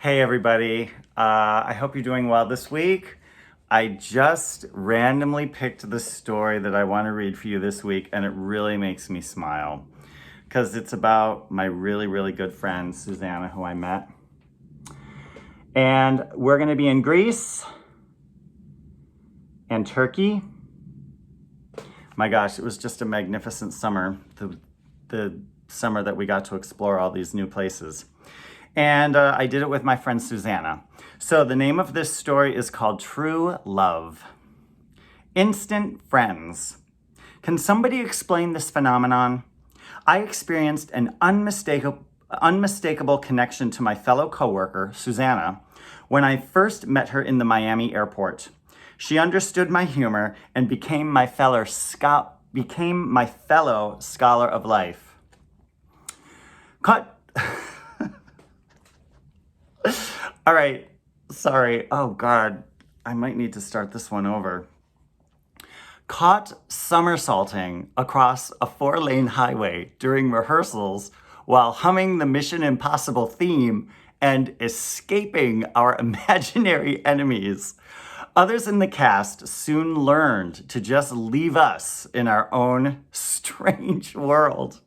Hey everybody, I hope you're doing well this week. I just randomly picked the story that I want to read for you this week, and it really makes me smile because it's about my really good friend Suzannah, who I met. And we're going to be in Greece and Turkey. My gosh, it was just a magnificent summer, the summer that we got to explore all these new places. And I did it with my friend Suzannah. So the name of this story is called True Love. Instant friends. Can somebody explain this phenomenon? I experienced an unmistakable connection to my fellow coworker, Suzannah, when I first met her in the Miami airport. She understood my humor and became my fellow scholar of life. Cut. All right, sorry. Oh God, I might need to start this one over. Caught somersaulting across a 4-lane highway during rehearsals while humming the Mission Impossible theme and escaping our imaginary enemies. Others in the cast soon learned to just leave us in our own strange world.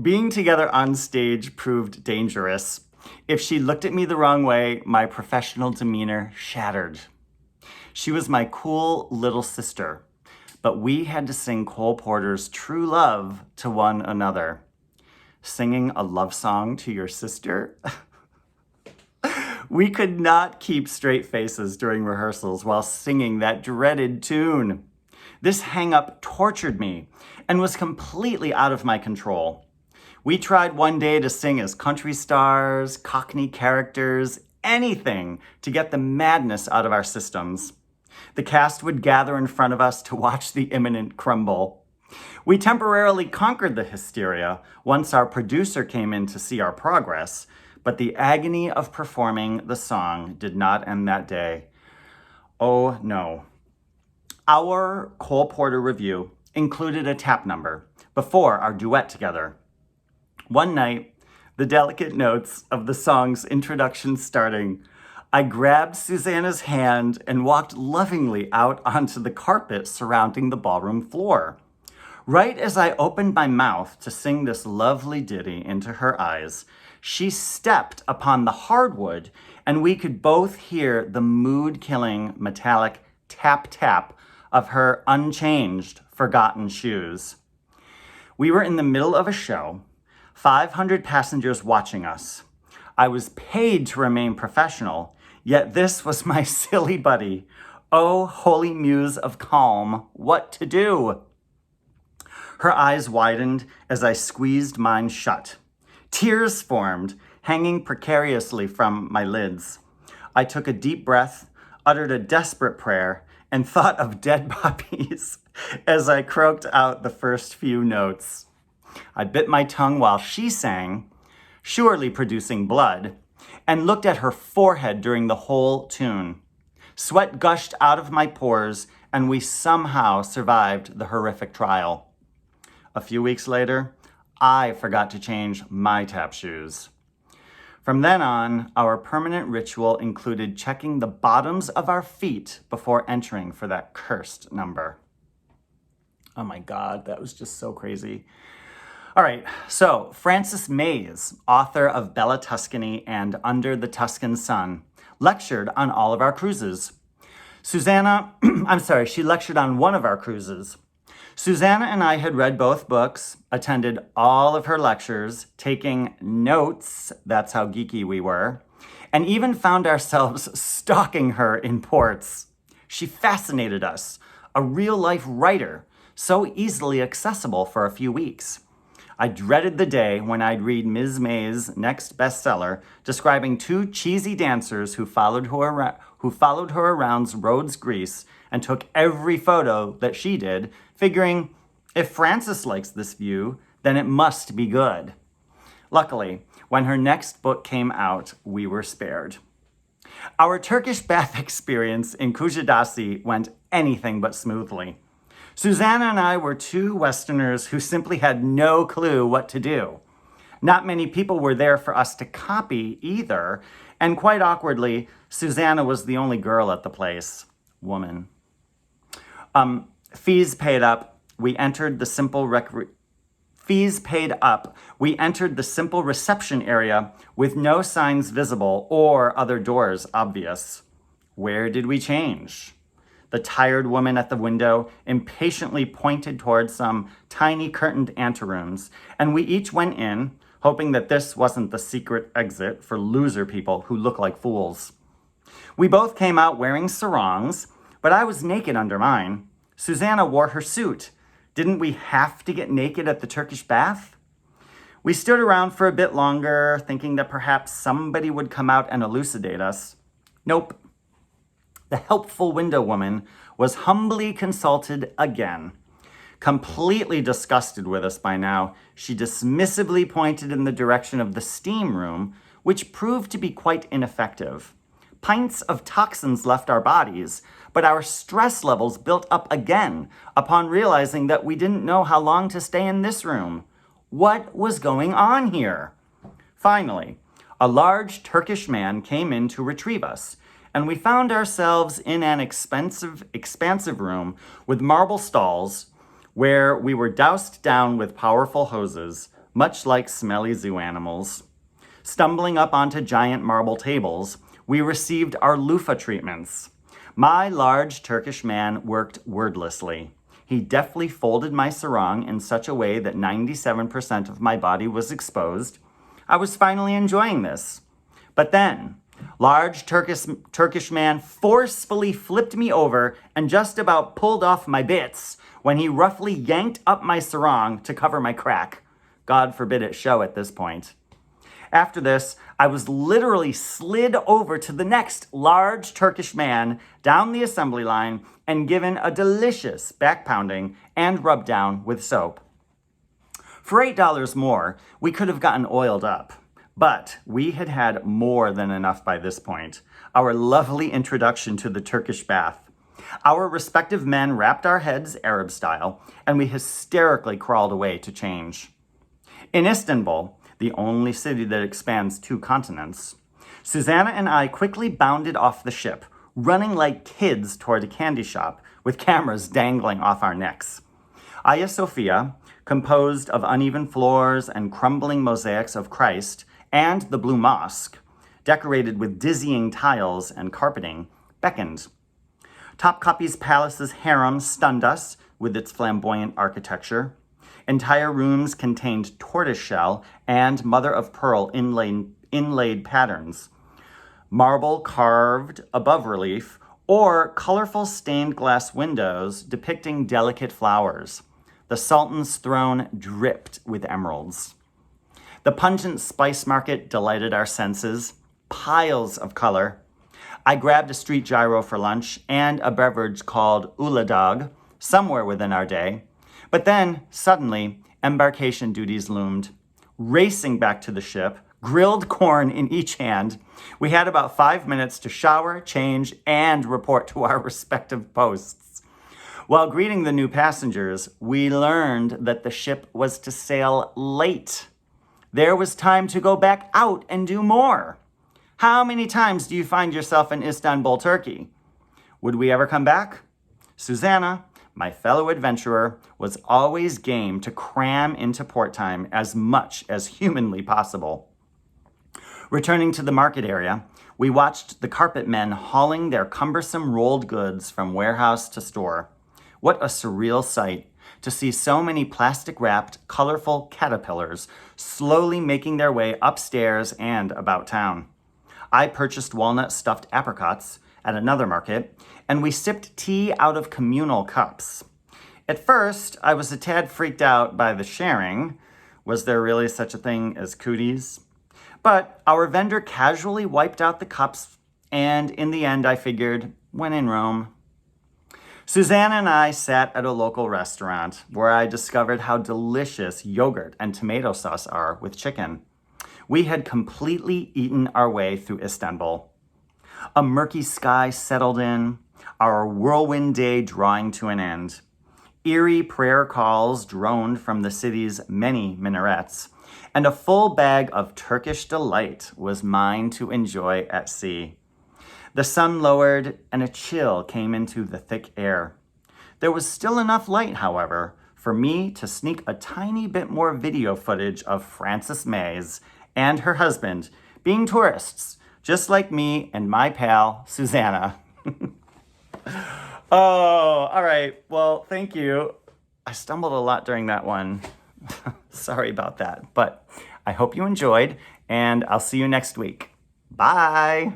Being together on stage proved dangerous. If she looked at me the wrong way, my professional demeanor shattered. She was my cool little sister, but we had to sing Cole Porter's True Love to one another. Singing a love song to your sister? We could not keep straight faces during rehearsals while singing that dreaded tune. This hang-up tortured me and was completely out of my control. We tried one day to sing as country stars, Cockney characters, anything to get the madness out of our systems. The cast would gather in front of us to watch the imminent crumble. We temporarily conquered the hysteria once our producer came in to see our progress, but the agony of performing the song did not end that day. Oh no. Our Cole Porter review included a tap number before our duet together. One night, the delicate notes of the song's introduction starting, I grabbed Suzannah's hand and walked lovingly out onto the carpet surrounding the ballroom floor. Right as I opened my mouth to sing this lovely ditty into her eyes, she stepped upon the hardwood, and we could both hear the mood-killing metallic tap-tap of her unchanged, forgotten shoes. We were in the middle of a show, 500 passengers watching us. I was paid to remain professional, yet this was my silly buddy. Oh, holy muse of calm, what to do? Her eyes widened as I squeezed mine shut. Tears formed, hanging precariously from my lids. I took a deep breath, uttered a desperate prayer, and thought of dead puppies as I croaked out the first few notes. I bit my tongue while she sang, surely producing blood, and looked at her forehead during the whole tune. Sweat gushed out of my pores, and we somehow survived the horrific trial. A few weeks later, I forgot to change my tap shoes. From then on, our permanent ritual included checking the bottoms of our feet before entering for that cursed number. Oh my God, that was just so crazy. All right, so Frances Mays, author of Bella Tuscany and Under the Tuscan Sun, lectured on all of our cruises. She lectured on one of our cruises. Suzannah and I had read both books, attended all of her lectures, taking notes, that's how geeky we were, and even found ourselves stalking her in ports. She fascinated us, a real-life writer, so easily accessible for a few weeks. I dreaded the day when I'd read Ms. May's next bestseller describing two cheesy dancers who followed her around Rhodes, Greece, and took every photo that she did, figuring, if Frances likes this view, then it must be good. Luckily, when her next book came out, we were spared. Our Turkish bath experience in Kujadasi went anything but smoothly. Suzannah and I were two Westerners who simply had no clue what to do. Not many people were there for us to copy either, and quite awkwardly, Suzannah was the only girl at the place. Woman. Fees paid up, we entered the simple reception area with no signs visible or other doors obvious. Where did we change? The tired woman at the window impatiently pointed towards some tiny curtained anterooms, and we each went in, hoping that this wasn't the secret exit for loser people who look like fools. We both came out wearing sarongs, but I was naked under mine. Suzannah wore her suit. Didn't we have to get naked at the Turkish bath? We stood around for a bit longer, thinking that perhaps somebody would come out and elucidate us. Nope. The helpful window woman was humbly consulted again. Completely disgusted with us by now, she dismissively pointed in the direction of the steam room, which proved to be quite ineffective. Pints of toxins left our bodies, but our stress levels built up again upon realizing that we didn't know how long to stay in this room. What was going on here? Finally, a large Turkish man came in to retrieve us, and we found ourselves in an expansive room with marble stalls where we were doused down with powerful hoses, much like smelly zoo animals. Stumbling up onto giant marble tables, we received our loofah treatments. My large Turkish man worked wordlessly. He deftly folded my sarong in such a way that 97% of my body was exposed. I was finally enjoying this. But then, large Turkish man forcefully flipped me over and just about pulled off my bits when he roughly yanked up my sarong to cover my crack. God forbid it show at this point. After this, I was literally slid over to the next large Turkish man down the assembly line and given a delicious back pounding and rubbed down with soap. For $8 more, we could have gotten oiled up. But we had had more than enough by this point. Our lovely introduction to the Turkish bath. Our respective men wrapped our heads Arab style, and we hysterically crawled away to change. In Istanbul, the only city that expands 2 continents, Suzannah and I quickly bounded off the ship, running like kids toward a candy shop with cameras dangling off our necks. Hagia Sophia, composed of uneven floors and crumbling mosaics of Christ, and the Blue Mosque, decorated with dizzying tiles and carpeting, beckoned. Topkapi's palace's harem stunned us with its flamboyant architecture. Entire rooms contained tortoiseshell and mother-of-pearl inlaid patterns, marble carved above relief, or colorful stained glass windows depicting delicate flowers. The Sultan's throne dripped with emeralds. The pungent spice market delighted our senses. Piles of color. I grabbed a street gyro for lunch and a beverage called Uladag somewhere within our day. But then, suddenly, embarkation duties loomed. Racing back to the ship, grilled corn in each hand, we had about 5 minutes to shower, change, and report to our respective posts. While greeting the new passengers, we learned that the ship was to sail late. There was time to go back out and do more. How many times do you find yourself in Istanbul, Turkey? Would we ever come back? Suzannah, my fellow adventurer, was always game to cram into port time as much as humanly possible. Returning to the market area, we watched the carpet men hauling their cumbersome rolled goods from warehouse to store. What a surreal sight to see so many plastic-wrapped, colorful caterpillars slowly making their way upstairs and about town. I purchased walnut-stuffed apricots at another market, and we sipped tea out of communal cups. At first, I was a tad freaked out by the sharing. Was there really such a thing as cooties? But our vendor casually wiped out the cups, and in the end, I figured, when in Rome. Suzannah and I sat at a local restaurant where I discovered how delicious yogurt and tomato sauce are with chicken. We had completely eaten our way through Istanbul. A murky sky settled in, our whirlwind day drawing to an end. Eerie prayer calls droned from the city's many minarets, And a full bag of Turkish delight was mine to enjoy at sea. The sun lowered and a chill came into the thick air. There was still enough light, however, for me to sneak a tiny bit more video footage of Frances Mays and her husband being tourists, just like me and my pal, Suzannah. Oh, all right. Well, thank you. I stumbled a lot during that one. Sorry about that, but I hope you enjoyed, and I'll see you next week. Bye.